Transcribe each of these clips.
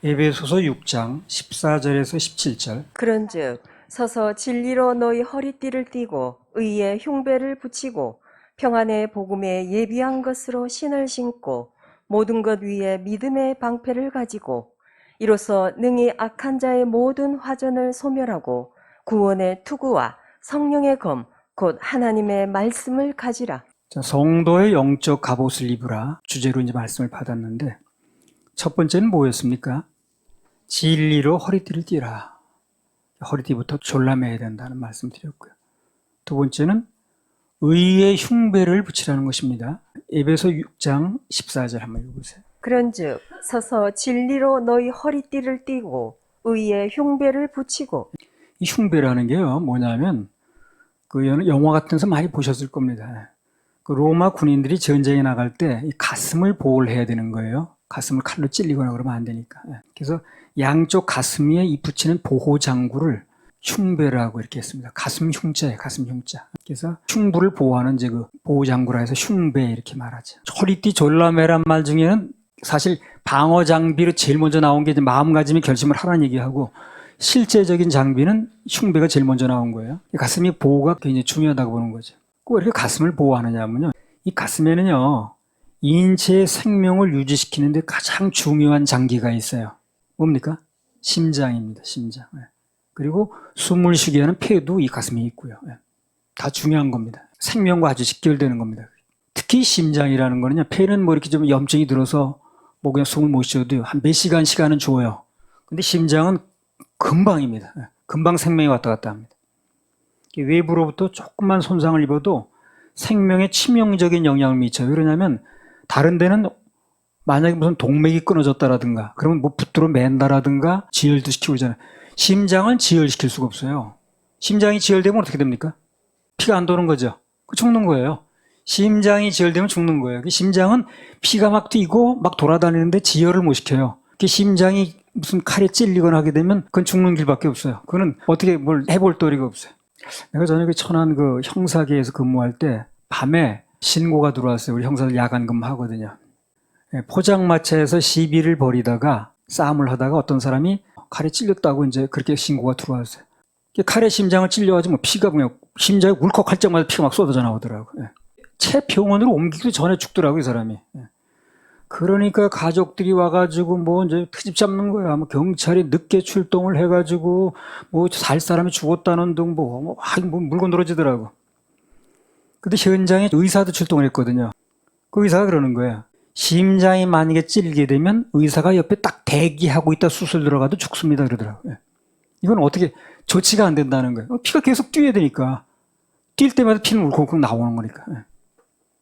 에베소서 6장 14절에서 17절. 그런즉 서서 진리로 너희 허리띠를 띠고 의의 흉배를 붙이고 평안의 복음에 예비한 것으로 신을 신고 모든 것 위에 믿음의 방패를 가지고 이로써 능히 악한 자의 모든 화전을 소멸하고 구원의 투구와 성령의 검 곧 하나님의 말씀을 가지라. 자, 성도의 영적 갑옷을 입으라 주제로 이제 말씀을 받았는데, 첫 번째는 뭐였습니까? 진리로 허리띠를 띠라. 허리띠부터 졸라매야 된다는 말씀 드렸고요. 두 번째는 의의 흉배를 붙이라는 것입니다. 에베소 6장 14절 한번 읽어보세요. 그런즉 서서 진리로 너희 허리띠를 띠고 의의 흉배를 붙이고. 이 흉배라는 게요, 뭐냐면 그 영화 같은 데서 많이 보셨을 겁니다. 그 로마 군인들이 전쟁에 나갈 때 이 가슴을 보호를 해야 되는 거예요. 가슴을 칼로 찔리거나 그러면 안 되니까. 그래서 양쪽 가슴 위에 이 붙이는 보호 장구를 흉배라고 이렇게 했습니다. 가슴 흉자예요, 가슴 흉자. 그래서 흉부를 보호하는 이제 그 보호 장구라 해서 흉배 이렇게 말하죠. 허리띠 졸라매란 말 중에는 사실 방어 장비로 제일 먼저 나온 게 이제 마음가짐의 결심을 하라는 얘기하고, 실제적인 장비는 흉배가 제일 먼저 나온 거예요. 가슴이 보호가 굉장히 중요하다고 보는 거죠. 왜 이렇게 가슴을 보호하느냐면요, 이 가슴에는요, 인체의 생명을 유지시키는데 가장 중요한 장기가 있어요. 뭡니까? 심장입니다. 심장. 그리고 숨을 쉬게 하는 폐도 이 가슴에 있고요. 다 중요한 겁니다. 생명과 아주 직결되는 겁니다. 특히 심장이라는 거는요, 폐는 뭐 이렇게 좀 염증이 들어서 뭐 그냥 숨을 못 쉬어도 한 몇 시간은 죽어요. 근데 심장은 금방입니다. 금방 생명이 왔다 갔다 합니다. 외부로부터 조금만 손상을 입어도 생명에 치명적인 영향을 미쳐요. 그러냐면 다른 데는 만약에 무슨 동맥이 끊어졌다라든가 그러면 뭐 붓들어 맨다라든가 지혈도 시키고 그러잖아요. 심장은 지혈시킬 수가 없어요. 심장이 지혈되면 어떻게 됩니까? 피가 안 도는 거죠. 죽는 거예요. 심장이 지혈되면 죽는 거예요. 심장은 피가 막 뛰고 막 돌아다니는데 지혈을 못 시켜요. 심장이 무슨 칼에 찔리거나 하게 되면 그건 죽는 길밖에 없어요. 그거는 어떻게 뭘 해볼 도리가 없어요. 내가 저녁에 천안 그 형사계에서 근무할 때 밤에 신고가 들어왔어요. 우리 형사들 야간 근무하거든요. 포장마차에서 시비를 벌이다가 싸움을 하다가 어떤 사람이 칼에 찔렸다고 이제 그렇게 신고가 들어왔어요. 칼에 심장을 찔려가지고 피가 그냥 심장이 울컥할 적마다 피가 막 쏟아져 나오더라고요. 채 병원으로 옮기기도 전에 죽더라고요, 이 사람이. 그러니까 가족들이 와가지고 뭐 이제 트집 잡는 거야. 뭐 경찰이 늦게 출동을 해가지고 뭐 살 사람이 죽었다는 등 뭐 물건 늘어지더라고. 근데 현장에 의사도 출동을 했거든요. 그 의사가 그러는 거야. 심장이 만약에 찔리게 되면 의사가 옆에 딱 대기하고 있다 수술 들어가도 죽습니다. 그러더라고요. 이건 어떻게 조치가 안 된다는 거예요. 피가 계속 뛰어야 되니까. 뛸 때마다 피는 울컥울컥 나오는 거니까.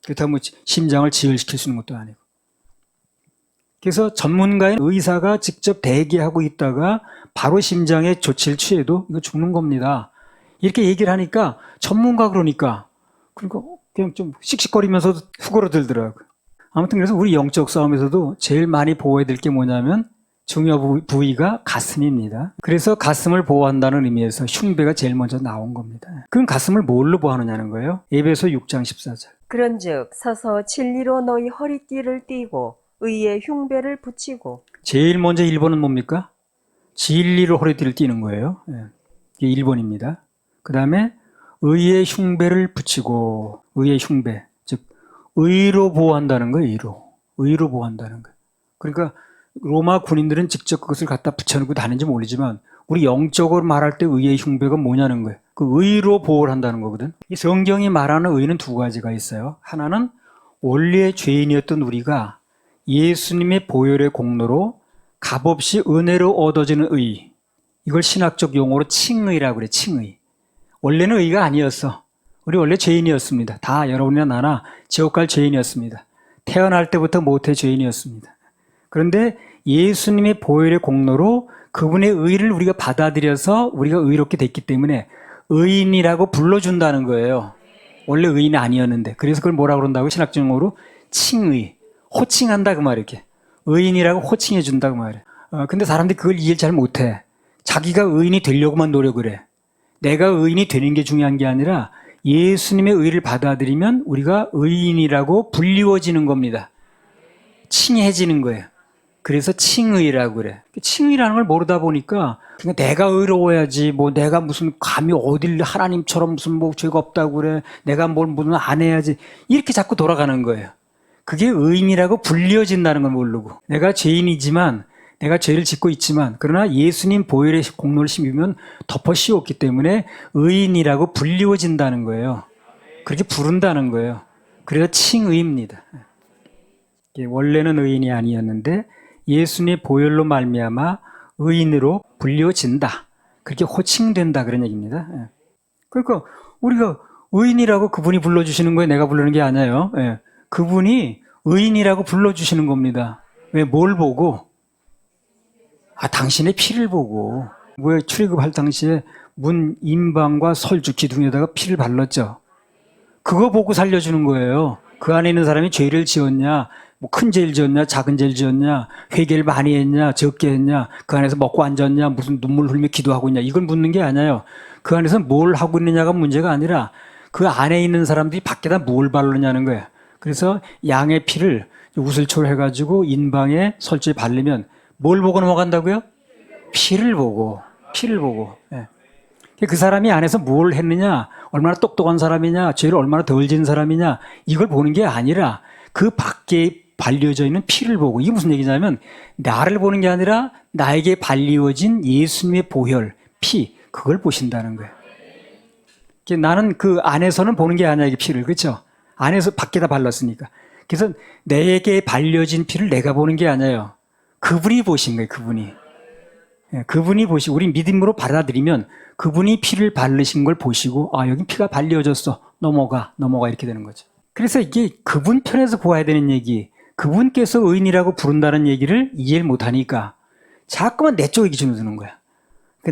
그렇다고 뭐 심장을 지혈시킬 수 있는 것도 아니고. 그래서 전문가인 의사가 직접 대기하고 있다가 바로 심장에 조치를 취해도 이거 죽는 겁니다. 이렇게 얘기를 하니까 전문가 그러니까 그냥 좀 씩씩거리면서도 후거러들더라고요. 아무튼 그래서 우리 영적 싸움에서도 제일 많이 보호해야 될 게 뭐냐면 중요 부위가 가슴입니다. 그래서 가슴을 보호한다는 의미에서 흉배가 제일 먼저 나온 겁니다. 그럼 가슴을 뭘로 보호하느냐는 거예요. 에베소 6장 14절. 그런즉 서서 진리로 너희 허리띠를 띠고 의의 흉배를 붙이고. 제일 먼저 1번은 뭡니까? 진리로 허리띠를 띠는 거예요. 이게 1번입니다. 그 다음에 의의 흉배를 붙이고, 의의 흉배, 즉 의로 보호한다는 거예요. 의로 보호한다는 거예요. 그러니까 로마 군인들은 직접 그것을 갖다 붙여놓고 다니는지 모르지만 우리 영적으로 말할 때 의의 흉배가 뭐냐는 거예요. 그 의로 보호를 한다는 거거든. 이 성경이 말하는 의는 두 가지가 있어요. 하나는 원래 죄인이었던 우리가 예수님의 보혈의 공로로 값없이 은혜로 얻어지는 의. 이걸 신학적 용어로 칭의라고 그래, 칭의. 원래는 의가 아니었어. 우리 원래 죄인이었습니다. 다 여러분이나 나나 지옥 갈 죄인이었습니다. 태어날 때부터 모태 죄인이었습니다. 그런데 예수님의 보혈의 공로로 그분의 의를 우리가 받아들여서 우리가 의롭게 됐기 때문에 의인이라고 불러준다는 거예요. 원래 의인이 아니었는데. 그래서 그걸 뭐라고 그런다고? 신학적 용어로 칭의. 호칭한다 그 말 이렇게. 의인이라고 호칭해 준다 그 말이에요. 근데 사람들이 그걸 이해를 잘 못해. 자기가 의인이 되려고만 노력을 해. 내가 의인이 되는 게 중요한 게 아니라 예수님의 의를 받아들이면 우리가 의인이라고 불리워지는 겁니다. 칭해지는 거예요. 그래서 칭의라고 그래. 칭의라는 걸 모르다 보니까 그러니까 내가 의로워야지 뭐 내가 무슨 감히 어딜 하나님처럼 무슨 뭐 죄가 없다고 그래. 내가 뭘 무슨 안 해야지. 이렇게 자꾸 돌아가는 거예요. 그게 의인이라고 불려진다는 걸 모르고 내가 죄인이지만 내가 죄를 짓고 있지만 그러나 예수님 보혈의 공로를 심으면 덮어 씌웠기 때문에 의인이라고 불리워진다는 거예요. 그렇게 부른다는 거예요. 그래서 칭의입니다. 원래는 의인이 아니었는데 예수님의 보혈로 말미암아 의인으로 불려진다. 그렇게 호칭된다 그런 얘기입니다. 그러니까 우리가 의인이라고 그분이 불러주시는 거예요. 내가 부르는 게 아니에요. 그분이 의인이라고 불러주시는 겁니다. 왜? 뭘 보고? 당신의 피를 보고. 왜 출애굽할 당시에 문 임방과 설주 기둥에다가 피를 발랐죠. 그거 보고 살려주는 거예요. 그 안에 있는 사람이 죄를 지었냐, 뭐 큰 죄를 지었냐, 작은 죄를 지었냐, 회개를 많이 했냐, 적게 했냐, 그 안에서 먹고 앉았냐, 무슨 눈물 흘리며 기도하고 있냐, 이걸 묻는 게 아니에요. 그 안에서 뭘 하고 있느냐가 문제가 아니라 그 안에 있는 사람들이 밖에다 뭘 바르느냐는 거예요. 그래서 양의 피를 우슬초를 해가지고 인방에 설주에 바르면 뭘 보고 넘어간다고요? 피를 보고. 그 사람이 안에서 뭘 했느냐, 얼마나 똑똑한 사람이냐, 죄를 얼마나 덜 지은 사람이냐, 이걸 보는 게 아니라 그 밖에 발려져 있는 피를 보고. 이게 무슨 얘기냐면 나를 보는 게 아니라 나에게 발리워진 예수님의 보혈, 피, 그걸 보신다는 거예요. 나는 그 안에서는 보는 게 아니야, 이게 피를. 그렇죠? 안에서 밖에다 발랐으니까. 그래서 내게 발려진 피를 내가 보는 게 아니에요. 그분이 보신 거예요, 그분이. 그분이 보시고 우리 믿음으로 받아들이면 그분이 피를 바르신 걸 보시고 여기 피가 발려졌어. 넘어가 이렇게 되는 거죠. 그래서 이게 그분 편에서 보아야 되는 얘기, 그분께서 의인이라고 부른다는 얘기를 이해를 못하니까 자꾸만 내 쪽 기준으로 드는 거야.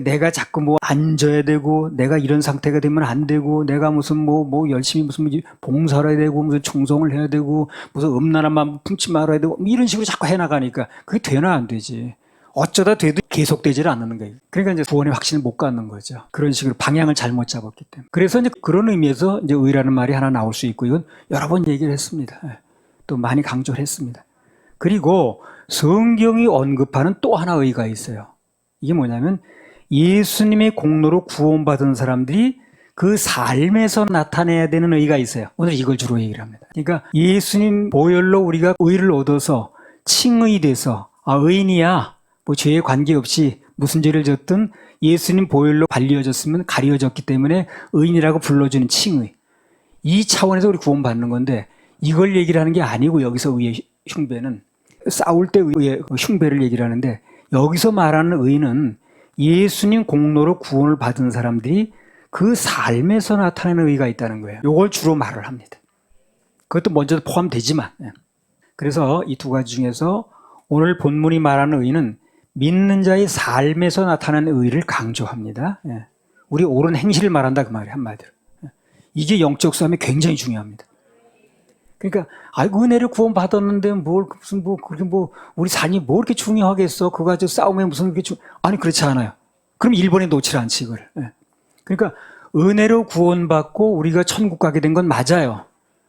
내가 자꾸 뭐 앉아야 되고 내가 이런 상태가 되면 안 되고 내가 무슨 뭐 열심히 무슨 봉사를 해야 되고 무슨 충성을 해야 되고 무슨 음란함만 품지 말아야 되고 이런 식으로 자꾸 해나가니까 그게 되나 안 되지. 어쩌다 돼도 계속되지를 않는 거예요. 그러니까 이제 구원의 확신을 못 갖는 거죠. 그런 식으로 방향을 잘못 잡았기 때문에. 그래서 이제 그런 의미에서 이제 의라는 말이 하나 나올 수 있고 이건 여러 번 얘기를 했습니다. 또 많이 강조를 했습니다. 그리고 성경이 언급하는 또 하나 의가 있어요. 이게 뭐냐면 예수님의 공로로 구원받은 사람들이 그 삶에서 나타내야 되는 의가 있어요. 오늘 이걸 주로 얘기를 합니다. 그러니까 예수님 보혈로 우리가 의를 얻어서 칭의 돼서 의인이야. 뭐 죄에 관계없이 무슨 죄를 졌든 예수님 보혈로 발려졌으면 가려졌기 때문에 의인이라고 불러주는 칭의. 이 차원에서 우리 구원받는 건데 이걸 얘기를 하는 게 아니고 여기서 의의 흉배는 싸울 때 의의 흉배를 얘기를 하는데 여기서 말하는 의는 예수님 공로로 구원을 받은 사람들이 그 삶에서 나타나는 의가 있다는 거예요. 이걸 주로 말을 합니다. 그것도 먼저 포함되지만. 그래서 이 두 가지 중에서 오늘 본문이 말하는 의는 믿는 자의 삶에서 나타나는 의를 강조합니다. 우리 옳은 행실을 말한다 그 말이에요. 한마디로. 이게 영적 싸움이 굉장히 중요합니다. 그러니까 은혜를 구원 받았는데 그렇게 우리 삶이 뭐 이렇게 중요하겠어? 그거 가지고 싸움에 무슨 그렇게 아니 그렇지 않아요. 그럼 일본에 놓질 않지 이걸. 그러니까 은혜로 구원받고 우리가 천국 가게 된 건 맞아요.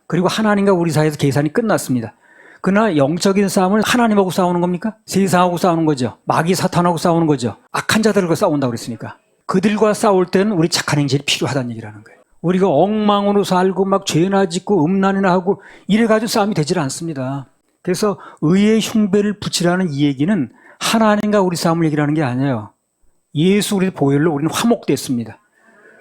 그리고 하나님과 우리 사이에서 계산이 끝났습니다. 그러나 영적인 싸움은 하나님하고 싸우는 겁니까? 세상하고 싸우는 거죠. 마귀 사탄하고 싸우는 거죠. 악한 자들과 싸운다고 그랬으니까. 그들과 싸울 때는 우리 착한 행실이 필요하다는 얘기라는 거예요. 우리가 엉망으로 살고 막 죄나 짓고 음란이나 하고 이래가지고 싸움이 되질 않습니다. 그래서 의의 흉배를 붙이라는 이 얘기는 하나님과 우리 싸움을 얘기하는 게 아니에요. 예수 우리 보혈로 우리는 화목됐습니다.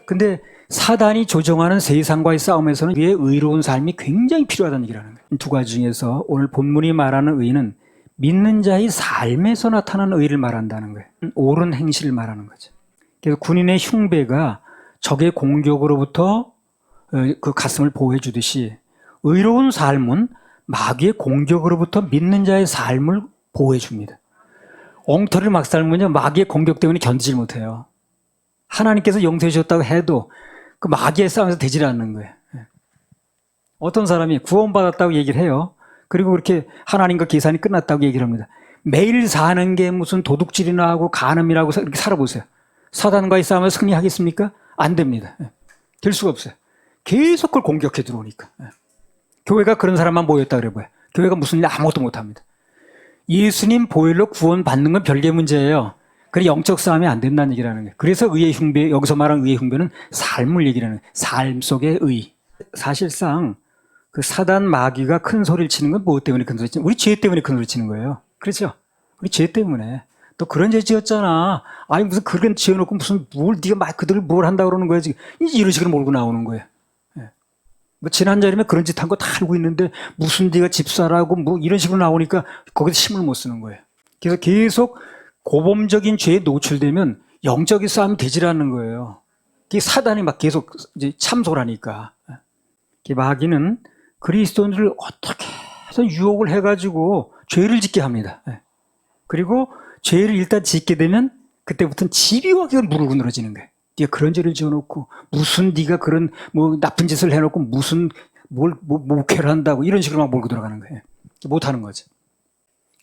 근데 사단이 조종하는 세상과의 싸움에서는 우리의 의로운 삶이 굉장히 필요하다는 얘기라는 거예요. 두 가지 중에서 오늘 본문이 말하는 의는 믿는 자의 삶에서 나타나는 의를 말한다는 거예요. 옳은 행실을 말하는 거죠. 그래서 군인의 흉배가 적의 공격으로부터 그 가슴을 보호해 주듯이 의로운 삶은 마귀의 공격으로부터 믿는 자의 삶을 보호해 줍니다. 엉터리를 막 살면요 마귀의 공격 때문에 견디질 못해요. 하나님께서 용서해 주셨다고 해도 그 마귀의 싸움에서 되질 않는 거예요. 어떤 사람이 구원받았다고 얘기를 해요. 그리고 그렇게 하나님과 계산이 끝났다고 얘기를 합니다. 매일 사는 게 무슨 도둑질이나 하고 간음이라고 이렇게 살아보세요. 사단과의 싸움에 승리하겠습니까? 안 됩니다. 될 수가 없어요. 계속 그걸 공격해 들어오니까. 교회가 그런 사람만 모였다 그래 봐요. 교회가 무슨 일 아무것도 못합니다. 예수님 보혈로 구원받는 건 별개 문제예요. 그래 영적 싸움이 안 된다는 얘기라는 거예요. 그래서 의의 흉배, 여기서 말하는 의의 흉배는 삶을 얘기하는 거예요. 삶 속의 의. 사실상 그 사단 마귀가 큰 소리를 치는 건 뭐 때문에 큰 소리 치는 거예요? 우리 죄 때문에 큰 소리 치는 거예요. 그렇죠? 우리 죄 때문에. 또 그런 죄 지었잖아. 아니 무슨 그런 지어놓고 무슨 뭘 네가 막 그들을 뭘 한다 그러는 거야 지금. 이런 식으로 몰고 나오는 거예요. 예. 뭐 지난 자리면 그런 짓 한 거 다 알고 있는데 무슨 네가 집사라고 뭐 이런 식으로 나오니까 거기서 힘을 못 쓰는 거예요. 그래서 계속 고범적인 죄에 노출되면 영적인 싸움이 되질 않는 거예요. 그게 사단이 막 계속 이제 참소라니까. 마귀는 그리스도인들을 어떻게 해서 유혹을 해가지고 죄를 짓게 합니다. 그리고 죄를 일단 짓게 되면 그때부터는 집요하게 물고 늘어지는 거예요. 네가 그런 죄를 지어놓고 무슨 네가 그런 뭐 나쁜 짓을 해놓고 무슨 뭘 목회를 한다고 이런 식으로 막 몰고 들어가는 거예요. 못하는 거죠.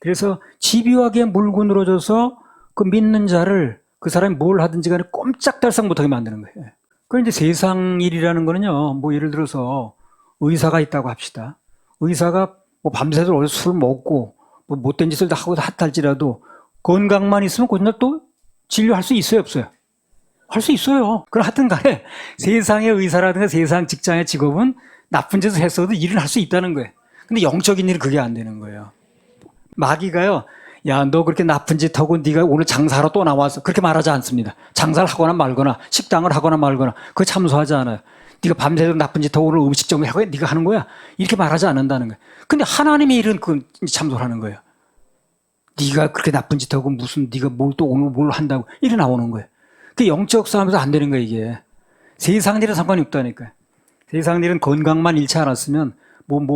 그래서 집요하게 물고 늘어져서 그 믿는 자를 그 사람이 뭘 하든지 간에 꼼짝달싹 못하게 만드는 거예요. 그 이제 세상 일이라는 거는요, 뭐 예를 들어서 의사가 있다고 합시다. 의사가 뭐 밤새도록 술 먹고 뭐 못된 짓을 다 하고 할지라도 건강만 있으면 그날 또 진료할 수 있어요, 없어요? 할 수 있어요. 그럼 하여튼 간에 세상의 의사라든가 세상 직장의 직업은 나쁜 짓을 했어도 일을 할 수 있다는 거예요. 근데 영적인 일은 그게 안 되는 거예요. 마귀가요, 야, 너 그렇게 나쁜 짓 하고 네가 오늘 장사하러 또 나와서 그렇게 말하지 않습니다. 장사를 하거나 말거나 식당을 하거나 말거나 그거 참소하지 않아요. 네가 밤새도록 나쁜 짓 하고 오늘 음식점을 하고 네가 하는 거야. 이렇게 말하지 않는다는 거예요. 근데 하나님의 일은 그 참소를 하는 거예요. 네가 그렇게 나쁜 짓 하고 무슨 네가 뭘 또 오늘 뭘 한다고 이래 나오는 거예요. 그 영적 싸움에서 안 되는 거예요, 이게. 세상 일은 상관이 없다니까요. 세상 일은 건강만 잃지 않았으면 몸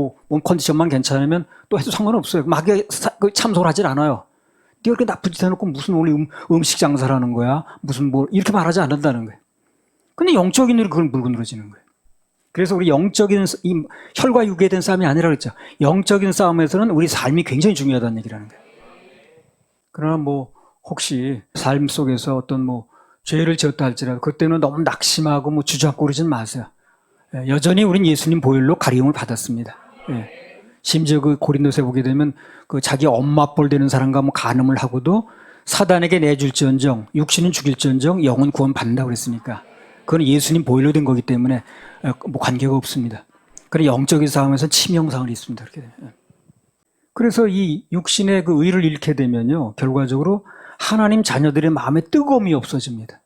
컨디션만 괜찮으면 또 해도 상관없어요. 마귀가 참소를 하질 않아요. 네가 그렇게 나쁜 짓 해놓고 무슨 오늘 음식 장사를 하는 거야? 무슨 뭐 이렇게 말하지 않는다는 거예요. 근데 영적인 일은 그걸 물고 늘어지는 거예요. 그래서 우리 영적인 이 혈과 육에 대한 싸움이 아니라 그랬죠. 영적인 싸움에서는 우리 삶이 굉장히 중요하다는 얘기라는 거예요. 그러나 뭐 혹시 삶 속에서 어떤 뭐 죄를 지었다 할지라도 그때는 너무 낙심하고 뭐 주저앉고 그러진 마세요. 여전히 우린 예수님 보혈로 가리움을 받았습니다. 심지어 그 고린도서에 보게 되면 그 자기 엄마 뻘 되는 사람과 뭐 간음을 하고도 사단에게 내줄지언정 육신은 죽일지언정 영은 구원 받는다고 그랬으니까 그건 예수님 보혈로 된 거기 때문에 뭐 관계가 없습니다. 그래 영적인 싸움에서 치명상을 입습니다. 그렇게 되면. 그래서 이 육신의 그 의를 잃게 되면요 결과적으로 하나님 자녀들의 마음에 뜨거움이 없어집니다.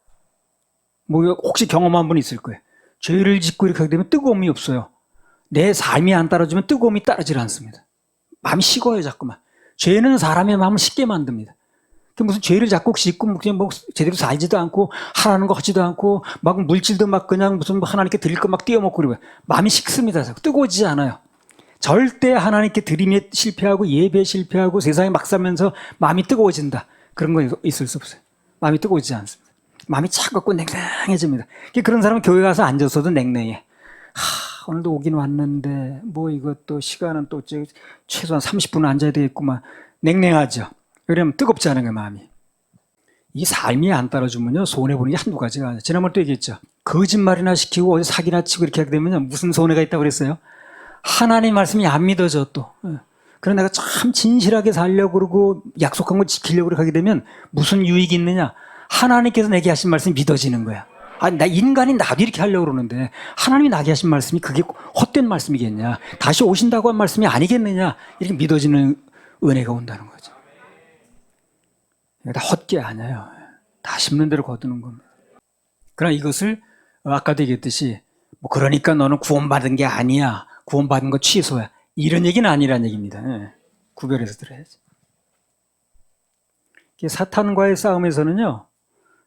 뭐 혹시 경험한 분 있을 거예요. 죄를 짓고 이렇게 하게 되면 뜨거움이 없어요. 내 삶이 안 따라주면 뜨거움이 따르질 않습니다. 마음이 식어요, 자꾸만. 죄는 사람의 마음을 식게 만듭니다. 무슨 죄를 자꾸 짓고 그냥 뭐 제대로 살지도 않고 하라는 거 하지도 않고 막 물질도 막 그냥 무슨 하나님께 드릴 거 막 띄어먹고 그러고 마음이 식습니다. 뜨거워지지 않아요. 절대 하나님께 드림에 실패하고 예배에 실패하고 세상에 막 살면서 마음이 뜨거워진다. 그런 거 있을 수 없어요. 마음이 뜨거워지지 않습니다. 마음이 차갑고 냉랭해집니다. 그런 사람은 교회 가서 앉았어도 냉랭해. 오늘도 오긴 왔는데 뭐 이것도 시간은 또 최소한 30분은 앉아야 되겠구만. 냉랭하죠. 왜냐하면 뜨겁지 않은 거예요, 마음이. 이 삶이 안 따라주면요 손해보는 게 한두 가지가 아니에요. 지난번에 또 얘기했죠. 거짓말이나 시키고 어디 사기나 치고 이렇게 하게 되면 무슨 손해가 있다고 그랬어요? 하나님 말씀이 안 믿어져 또. 그래 내가 참 진실하게 살려고 그러고 약속한 거 지키려고 하게 되면 무슨 유익이 있느냐? 하나님께서 내게 하신 말씀이 믿어지는 거야. 나 인간이 나도 이렇게 하려고 그러는데 하나님이 나게 하신 말씀이 그게 헛된 말씀이겠냐? 다시 오신다고 한 말씀이 아니겠느냐? 이렇게 믿어지는 은혜가 온다는 거죠. 다 헛게 아니에요. 다 심는 대로 거두는 겁니다. 그러나 이것을 아까도 얘기했듯이 뭐 그러니까 너는 구원받은 게 아니야. 구원받은 거 취소야. 이런 얘기는 아니란 얘기입니다. 구별해서 들어야지. 사탄과의 싸움에서는요.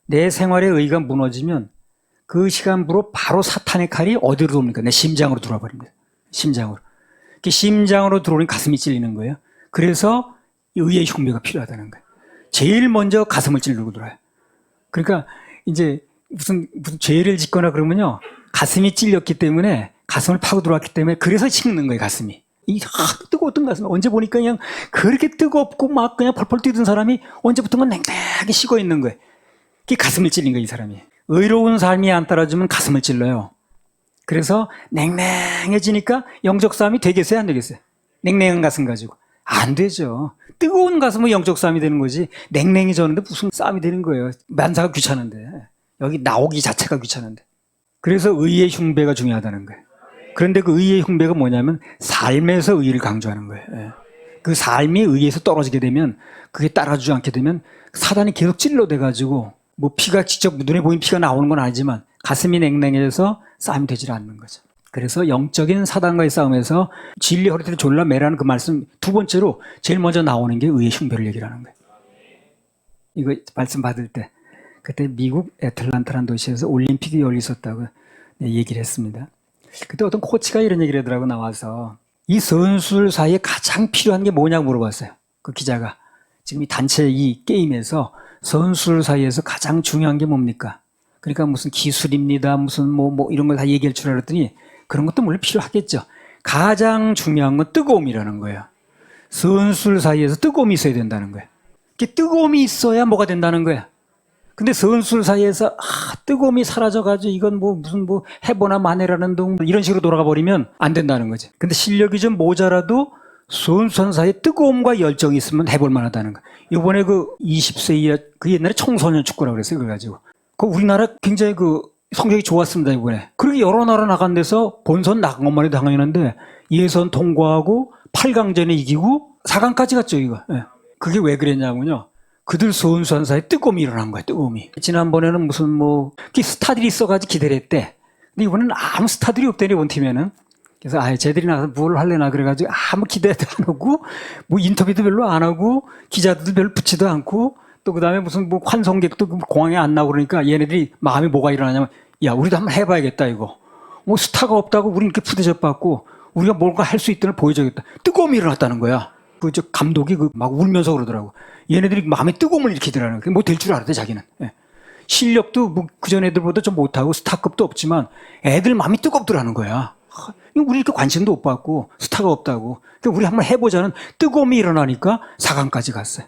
내 생활의 의가 무너지면 그 시간부로 바로 사탄의 칼이 어디로 들어옵니까? 내 심장으로 들어와 버립니다. 심장으로. 심장으로 들어오니 가슴이 찔리는 거예요. 그래서 의의 흉배가 필요하다는 거예요. 제일 먼저 가슴을 찌르고 들어와요. 그러니까 이제 무슨 죄를 짓거나 그러면요. 가슴이 찔렸기 때문에 가슴을 파고 들어왔기 때문에 그래서 식는 거예요, 가슴이. 뜨거웠던 가슴. 언제 보니까 그냥 그렇게 뜨겁고 막 그냥 펄펄 뛰던 사람이 언제부턴가 냉랭하게 식어 있는 거예요. 그게 가슴을 찔린 거예요, 이 사람이. 의로운 삶이 안 따라주면 가슴을 찔러요. 그래서 냉랭해지니까 영적 싸움이 되겠어요, 안 되겠어요? 냉랭한 가슴 가지고. 안 되죠. 뜨거운 가슴은 영적 싸움이 되는 거지. 냉랭해졌는데 무슨 싸움이 되는 거예요. 만사가 귀찮은데. 여기 나오기 자체가 귀찮은데. 그래서 의의 흉배가 중요하다는 거예요. 그런데 그 의의 흉배가 뭐냐면 삶에서 의의를 강조하는 거예요. 예. 그 삶이 의에서 떨어지게 되면 그게 따라주지 않게 되면 사단이 계속 찔러대가지고 뭐 피가 직접 눈에 보이는 피가 나오는 건 아니지만 가슴이 냉랭해져서 싸움이 되질 않는 거죠. 그래서 영적인 사단과의 싸움에서 진리 허리띠를 졸라 매라는 그 말씀 두 번째로 제일 먼저 나오는 게 의의 흉배를 얘기를 하는 거예요. 이거 말씀 받을 때 그때 미국 애틀란타라는 도시에서 올림픽이 열리 있었다고 얘기를 했습니다. 그때 어떤 코치가 이런 얘기를 하더라고 나와서 이 선수들 사이에 가장 필요한 게 뭐냐고 물어봤어요. 그 기자가. 지금 이 단체 이 게임에서 선수들 사이에서 가장 중요한 게 뭡니까? 그러니까 무슨 기술입니다. 무슨 뭐 이런 걸 다 얘기할 줄 알았더니 그런 것도 물론 필요하겠죠. 가장 중요한 건 뜨거움이라는 거예요. 선수들 사이에서 뜨거움이 있어야 된다는 거예요. 뜨거움이 있어야 뭐가 된다는 거예요. 근데 선수들 사이에서 뜨거움이 사라져가지고 이건 무슨 해보나 마네라는 동 이런 식으로 돌아가 버리면 안 된다는 거지. 근데 실력이 좀 모자라도 선수 사이에 뜨거움과 열정이 있으면 해볼 만하다는 거. 이번에 그 20세 이하 그 옛날에 청소년 축구라고 그랬어요. 그래가지고 그 우리나라 굉장히 그 성적이 좋았습니다 이번에. 그렇게 여러 나라 나간 데서 본선 나간 것만 해도 당연한데 예선 통과하고 8강전에 이기고 4강까지 갔죠 이거. 예. 그게 왜 그랬냐면요. 그들 선수 사이에 뜨거움이 일어난 거예요. 뜨거움이. 지난번에는 무슨 스타들이 있어가지고 기다렸대. 근데 이번에는 아무 스타들이 없대니 원팀에는. 그래서 쟤들이 나가서 뭘 할래나 그래가지고 아무 기대도 안 하고 인터뷰도 별로 안 하고 기자들도 별로 붙지도 않고 또 그다음에 무슨 환송객도 공항에 안 나오고 그러니까 얘네들이 마음이 뭐가 일어나냐면 야 우리도 한번 해봐야겠다 이거. 스타가 없다고 우리 이렇게 푸대접 받고 우리가 뭔가 할 수 있다는 보여줘야겠다. 뜨거움이 일어났다는 거야. 감독이 막 울면서 그러더라고. 얘네들이 마음에 뜨거움을 일으키더라는 거야. 될 줄 알았대 자기는. 예. 실력도 그전 애들보다 좀 못하고 스타급도 없지만 애들 마음이 뜨겁더라는 거야. 우리 이렇게 관심도 못 받고 스타가 없다고. 그러니까 우리 한번 해보자는 뜨거움이 일어나니까 4강까지 갔어요.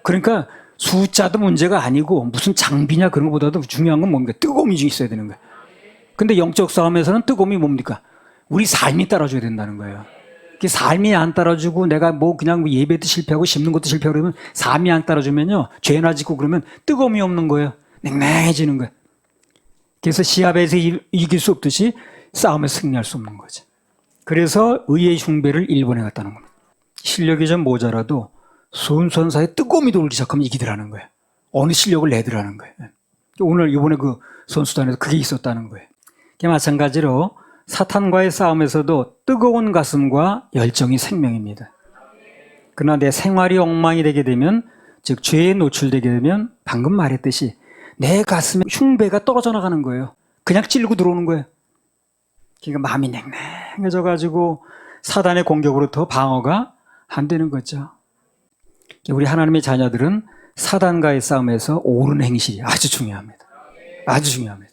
그러니까 숫자도 문제가 아니고 무슨 장비냐 그런 것보다도 중요한 건 뭡니까? 뜨거움이 있어야 되는 거예요. 근데 영적 싸움에서는 뜨거움이 뭡니까? 우리 삶이 따라줘야 된다는 거예요. 삶이 안 따라주고 내가 그냥 예배도 실패하고 심는 것도 실패하고 그러면 삶이 안 따라주면요. 죄나 짓고 그러면 뜨거움이 없는 거예요. 냉랭해지는 거예요. 그래서 시합에서 이길 수 없듯이 싸움에서 승리할 수 없는 거죠. 그래서 의의 흉배를 일본에 갔다는 겁니다. 실력이 좀 모자라도 선수 사이에 뜨거움이 돌기 시작하면 이기더라는 거예요. 어느 실력을 내더라는 거예요. 오늘 이번에 그 선수단에서 그게 있었다는 거예요. 마찬가지로 사탄과의 싸움에서도 뜨거운 가슴과 열정이 생명입니다. 그러나 내 생활이 엉망이 되게 되면 즉 죄에 노출되게 되면 방금 말했듯이 내 가슴에 흉배가 떨어져 나가는 거예요. 그냥 찌르고 들어오는 거예요. 그러니까 마음이 냉랭해져 가지고 사단의 공격으로부터 방어가 안 되는 거죠. 우리 하나님의 자녀들은 사단과의 싸움에서 옳은 행실이 아주 중요합니다. 아주 중요합니다.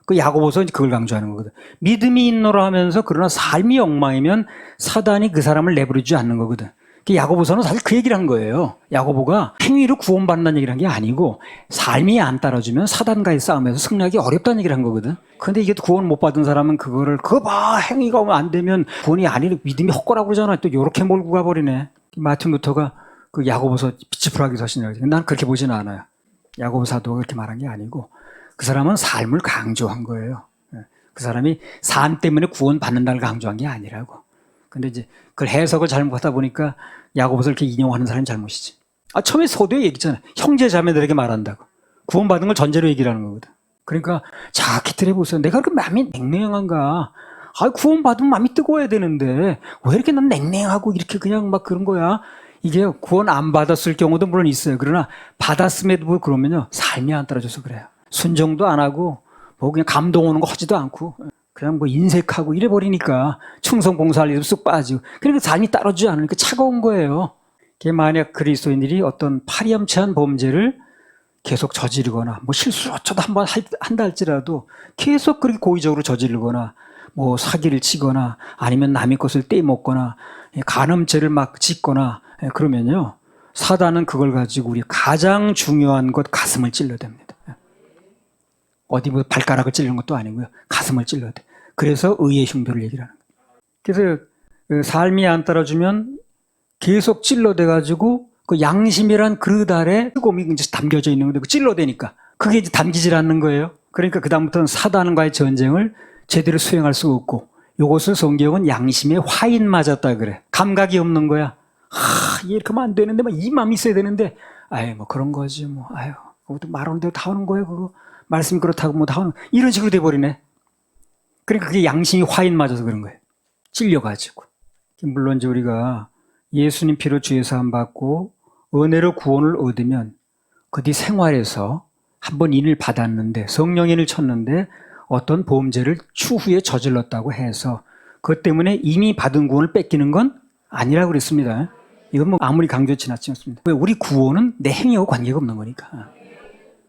그 야고보서 그걸 강조하는 거거든. 믿음이 있노라 하면서 그러나 삶이 엉망이면 사단이 그 사람을 내버려주지 않는 거거든. 야고보서는 사실 그 얘기를 한 거예요. 야고보가 행위로 구원받는다는 얘기를 한 게 아니고 삶이 안 따라주면 사단과의 싸움에서 승리하기 어렵다는 얘기를 한 거거든. 그런데 이게 구원 못 받은 사람은 그거 봐 행위가 안 되면 구원이 아니라 믿음이 헛거라고 그러잖아. 또 요렇게 몰고 가버리네. 마틴 루터가 그 야고보서 비치프라기 서신이라고. 난 그렇게 보지는 않아요. 야고보 사도가 그렇게 말한 게 아니고 그 사람은 삶을 강조한 거예요. 그 사람이 삶 때문에 구원받는다를 강조한 게 아니라고. 근데 이제 그걸 해석을 잘못하다 보니까 야고보서를 이렇게 인용하는 사람이 잘못이지. 처음에 서두에 얘기했잖아요. 형제 자매들에게 말한다고. 구원받은 걸 전제로 얘기를 하는 거거든. 그러니까 자기들 해보세요. 내가 그렇게 마음이 냉랭한가? 구원받으면 마음이 뜨거워야 되는데 왜 이렇게 난 냉랭하고 이렇게 그냥 막 그런 거야? 이게 구원 안 받았을 경우도 물론 있어요. 그러나 받았음에도 그러면요. 삶이 안 따라줘서 그래요. 순종도 안 하고 그냥 감동 오는 거 하지도 않고 그냥 인색하고 이래버리니까 충성 봉사할 일도 쑥 빠지고 그러니까 삶이 따라주지 않으니까 차가운 거예요. 만약 그리스도인들이 어떤 파렴치한 범죄를 계속 저지르거나 실수를 어쩌다 한번 한다 할지라도 계속 그렇게 고의적으로 저지르거나 사기를 치거나 아니면 남의 것을 떼먹거나 간음죄를 막 짓거나 그러면요. 사단은 그걸 가지고 우리 가장 중요한 것 가슴을 찔러댑니다. 어디 발가락을 찌르는 것도 아니고요. 가슴을 찔러야 돼. 그래서 의의 흉배를 얘기를 하는 거예요. 그래서 삶이 안 따라주면 계속 찔러대가지고 그 양심이란 그릇 아래 뜨거움이 이제 담겨져 있는 건데 그 찔러대니까 그게 이제 담기질 않는 거예요. 그러니까 그다음부터는 사단과의 전쟁을 제대로 수행할 수가 없고 이것을 성경은 양심의 화인 맞았다 그래. 감각이 없는 거야. 이렇게 하면 안 되는데 막 이 마음이 있어야 되는데 아유 뭐 그런 거지 뭐 아유 그것도 말하는 대로 다 하는 거예요 그거 말씀이 그렇다고 뭐 다 하는 이런 식으로 돼버리네. 그러니까 그게 양심이 화인 맞아서 그런 거예요. 찔려가지고. 물론 이제 우리가 예수님 피로 주의 사함 받고 은혜로 구원을 얻으면 그 뒤 생활에서 한번 인을 받았는데 성령인을 쳤는데 어떤 범죄를 추후에 저질렀다고 해서 그것 때문에 이미 받은 구원을 뺏기는 건 아니라고 그랬습니다. 이건 뭐 아무리 강조 지나치지 않습니다. 우리 구원은 내 행위하고 관계가 없는 거니까.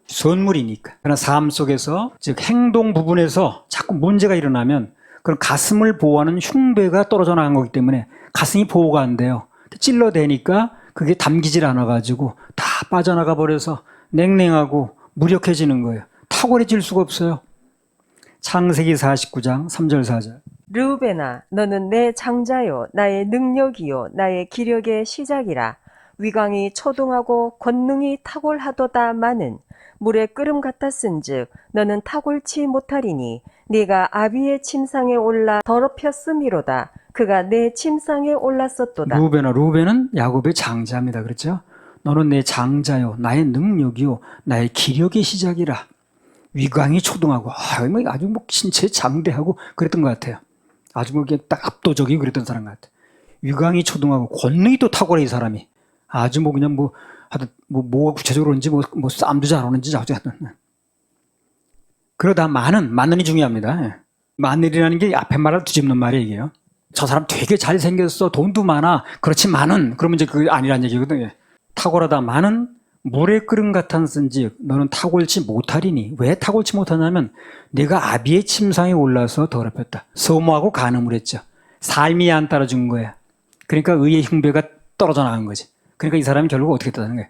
선물이니까. 그러나 삶 속에서 즉 행동 부분에서 자꾸 문제가 일어나면 그런 가슴을 보호하는 흉배가 떨어져 나간 거기 때문에 가슴이 보호가 안 돼요. 찔러대니까 그게 담기질 않아가지고 다 빠져나가 버려서 냉랭하고 무력해지는 거예요. 탁월해질 수가 없어요. 창세기 49장 3절 4절. 르우벤아, 너는 내 장자요, 나의 능력이요, 나의 기력의 시작이라. 위강이 초동하고 권능이 탁월하도다마는 물의 끓음 같았은즉 너는 탁월치 못하리니 네가 아비의 침상에 올라 더럽혔음이로다. 그가 내 침상에 올랐었도다. 루벤은 야곱의 장자입니다. 그렇죠? 너는 내 장자요, 나의 능력이요, 나의 기력의 시작이라. 위강이 초동하고 아주 뭐 신체 장대하고 그랬던 것 같아요. 아주 뭐 딱 압도적이고 그랬던 사람 같아요. 위강이 초동하고 권능이 또 탁월해 이 사람이. 아주 뭐 그냥 뭐가 구체적으로 그런지 뭐 싸움도 잘하는지 어쨌든. 그러다 많은이 중요합니다. 마늘이라는 게 앞에 말을 뒤집는 말이에요. 저 사람 되게 잘생겼어, 돈도 많아, 그렇지 많은, 그러면 이제 그게 아니란 얘기거든요. 탁월하다 많은 물의 끓음 같았은즉 너는 탁월치 못하리니. 왜 탁월치 못하냐면 내가 아비의 침상에 올라서 더럽혔다. 소모하고 간음을 했죠. 삶이 안 따라준 거야. 그러니까 의의 흉배가 떨어져 나간 거지. 그러니까 이 사람이 결국 어떻게 됐다는 거야?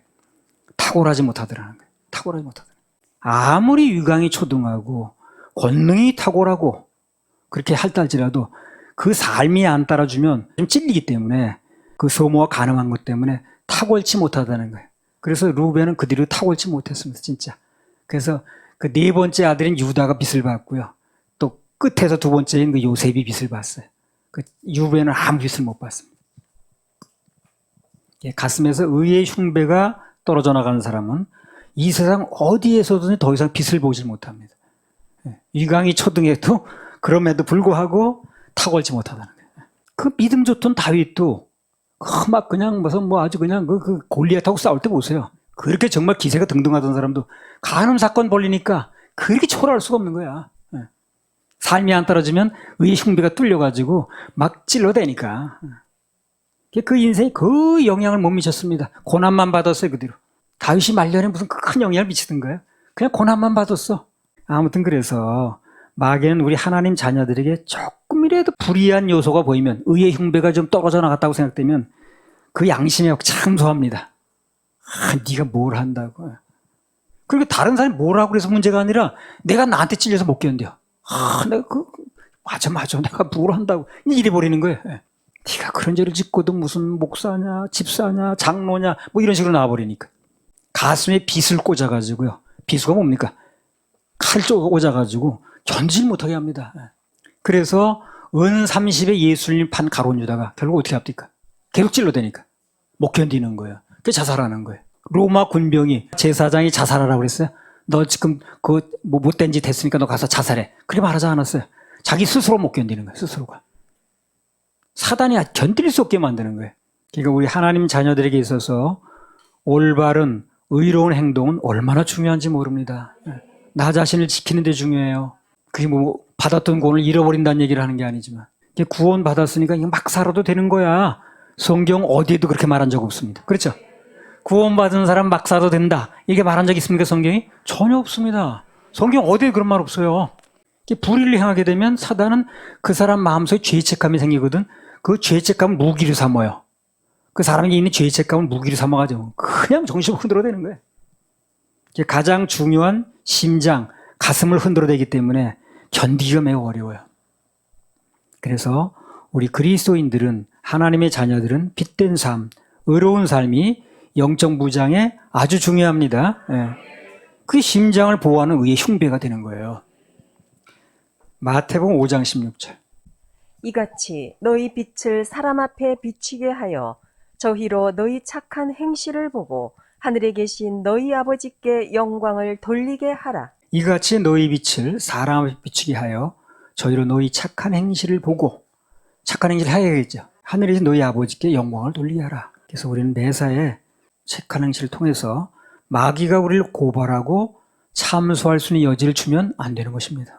탁월하지 못하더라는 거야. 탁월하지 못하더라. 아무리 위강이 초등하고 권능이 탁월하고 그렇게 할지라도 그 삶이 안 따라주면 좀 찔리기 때문에 그 소모와 간음한 것 때문에 탁월치 못하다는 거예요. 그래서 루벤은 그 뒤로 탁월치 못했습니다. 진짜. 그래서 그 네 번째 아들인 유다가 빚을 받고요. 또 끝에서 두 번째인 그 요셉이 빚을 봤어요. 그 루벤은 아무 빚을 못 받습니다. 가슴에서 의의 흉배가 떨어져 나가는 사람은 이 세상 어디에서든 더 이상 빛을 보지 못합니다. 위강이 초등해도 그럼에도 불구하고 탁월치 못하다는 거예요. 그 믿음 좋던 다윗도 막 그냥 무슨 뭐 아주 그냥 그 골리앗하고 싸울 때 보세요. 그렇게 정말 기세가 등등하던 사람도 간음 사건 벌리니까 그렇게 초라할 수가 없는 거야. 삶이 안 떨어지면 의의 흉배가 뚫려가지고 막 찔러대니까. 그 인생에 그 영향을 못 미쳤습니다. 고난만 받았어요, 그 뒤로. 다윗이 말년에 무슨 큰 영향을 미치던 거예요? 그냥 고난만 받았어. 아무튼 그래서 마귀는 우리 하나님 자녀들에게 조금이라도 불이한 요소가 보이면, 의의 흉배가 좀 떨어져 나갔다고 생각되면 그 양심에 참소합니다. 네가 뭘 한다고. 그리고 다른 사람이 뭐라고 그래서 문제가 아니라 내가 나한테 찔려서 못 견뎌. 내가 맞아. 내가 뭘 한다고. 이래 버리는 거예요. 네가 그런 죄를 짓고도 무슨 목사냐, 집사냐, 장로냐, 뭐 이런 식으로 나와버리니까. 가슴에 빗을 꽂아가지고요. 비수가 뭡니까? 칼 꽂아가지고 견질 못하게 합니다. 그래서 은 30에 예수님 판 가룟 유다가 결국 어떻게 합니까? 계속 찔러대니까 못 견디는 거예요. 그래서 자살하는 거예요. 로마 군병이 제사장이 자살하라고 그랬어요. 너 지금 뭐 못된 짓 했으니까 너 가서 자살해. 그렇게 말하지 않았어요. 자기 스스로 못 견디는 거예요. 스스로가. 사단이 견딜 수 없게 만드는 거예요. 그러니까 우리 하나님 자녀들에게 있어서 올바른 의로운 행동은 얼마나 중요한지 모릅니다. 나 자신을 지키는 데 중요해요. 그게 뭐 받았던 구원을 잃어버린다는 얘기를 하는 게 아니지만 구원 받았으니까 이거 막 살아도 되는 거야. 성경 어디에도 그렇게 말한 적 없습니다. 그렇죠? 구원받은 사람 막 살아도 된다. 이게 말한 적 있습니까? 성경이? 전혀 없습니다. 성경 어디에 그런 말 없어요. 불의를 행하게 되면 사단은 그 사람 마음속에 죄책감이 생기거든. 그 죄책감을 무기로 삼아요. 그 사람에게 있는 죄책감을 무기로 삼아가지고 그냥 정신을 흔들어대는 거예요. 가장 중요한 심장, 가슴을 흔들어대기 때문에 견디기가 매우 어려워요. 그래서 우리 그리스도인들은 하나님의 자녀들은 빛된 삶, 의로운 삶이 영적 무장에 아주 중요합니다. 예. 그 심장을 보호하는 의의 흉배가 되는 거예요. 마태복음 5장 16절. 이같이 너희 빛을 사람 앞에 비치게 하여 저희로 너희 착한 행실을 보고 하늘에 계신 너희 아버지께 영광을 돌리게 하라. 이같이 너희 빛을 사람 앞에 비추게 하여 저희로 너희 착한 행실을 보고 착한 행실을 해야겠죠. 하늘에 계신 너희 아버지께 영광을 돌리게 하라. 그래서 우리는 매사에 착한 행실을 통해서 마귀가 우리를 고발하고 참소할 수 있는 여지를 주면 안 되는 것입니다.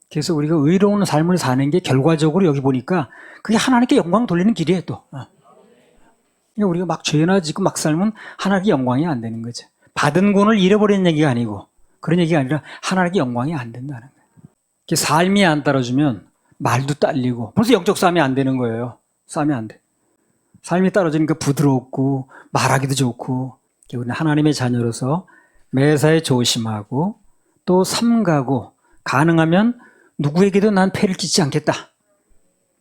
그래서 우리가 의로운 삶을 사는 게 결과적으로 여기 보니까 그게 하나님께 영광 돌리는 길이에요 또. 그러니까 우리가 막 죄나 짓고 막 살면 하나님께 영광이 안 되는 거죠. 받은 구원을 잃어버리는 얘기가 아니고 그런 얘기가 아니라 하나님께 영광이 안 된다는 거예요. 삶이 안 따라주면 말도 딸리고 벌써 영적 싸움이 안 되는 거예요. 싸움이 안 돼. 삶이 따라주니까 부드럽고 말하기도 좋고 우리는 하나님의 자녀로서 매사에 조심하고 또 삼가고 가능하면 누구에게도 난 폐를 끼치지 않겠다.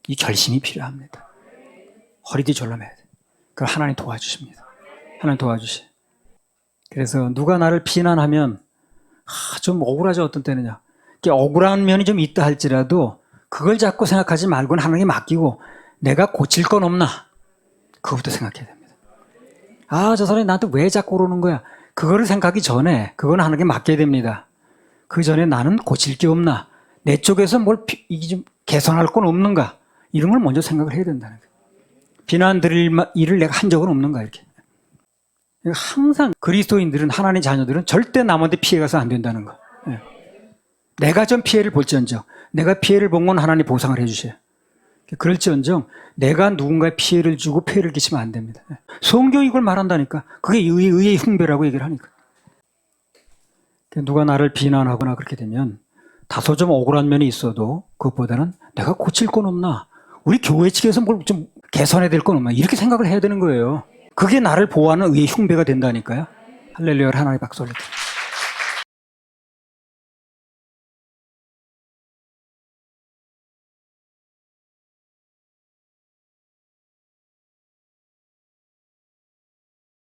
이 결심이 필요합니다. 허리도 졸라매야 돼. 그걸 하나님 도와주십니다. 하나님 도와주시. 그래서 누가 나를 비난하면 좀 억울하죠. 어떤 때는요. 억울한 면이 좀 있다 할지라도 그걸 자꾸 생각하지 말고는 하나님께 맡기고 내가 고칠 건 없나? 그것부터 생각해야 됩니다. 저 사람이 나한테 왜 자꾸 그러는 거야? 그거를 생각하기 전에 그거는 하나님께 맡겨야 됩니다. 그 전에 나는 고칠 게 없나? 내 쪽에서 이게 좀 개선할 건 없는가? 이런 걸 먼저 생각을 해야 된다는 거예요. 비난 드릴 일을 내가 한 적은 없는가? 이렇게. 항상 그리스도인들은 하나님의 자녀들은 절대 남한테 피해가서 안 된다는 거. 내가 좀 피해를 볼지언정 내가 피해를 본 건 하나님 보상을 해주셔요. 그럴지언정 내가 누군가에 피해를 주고 폐해를 끼치면 안 됩니다. 성경이 이걸 말한다니까. 그게 의의 흉배라고 얘기를 하니까. 누가 나를 비난하거나 그렇게 되면 다소 좀 억울한 면이 있어도 그것보다는 내가 고칠 건 없나? 우리 교회 측에서 뭘 좀 개선해야 될 건 없나? 이렇게 생각을 해야 되는 거예요. 그게 나를 보호하는 의의 흉배가 된다니까요. 할렐루야, 하나님의 박수 올려드립니다.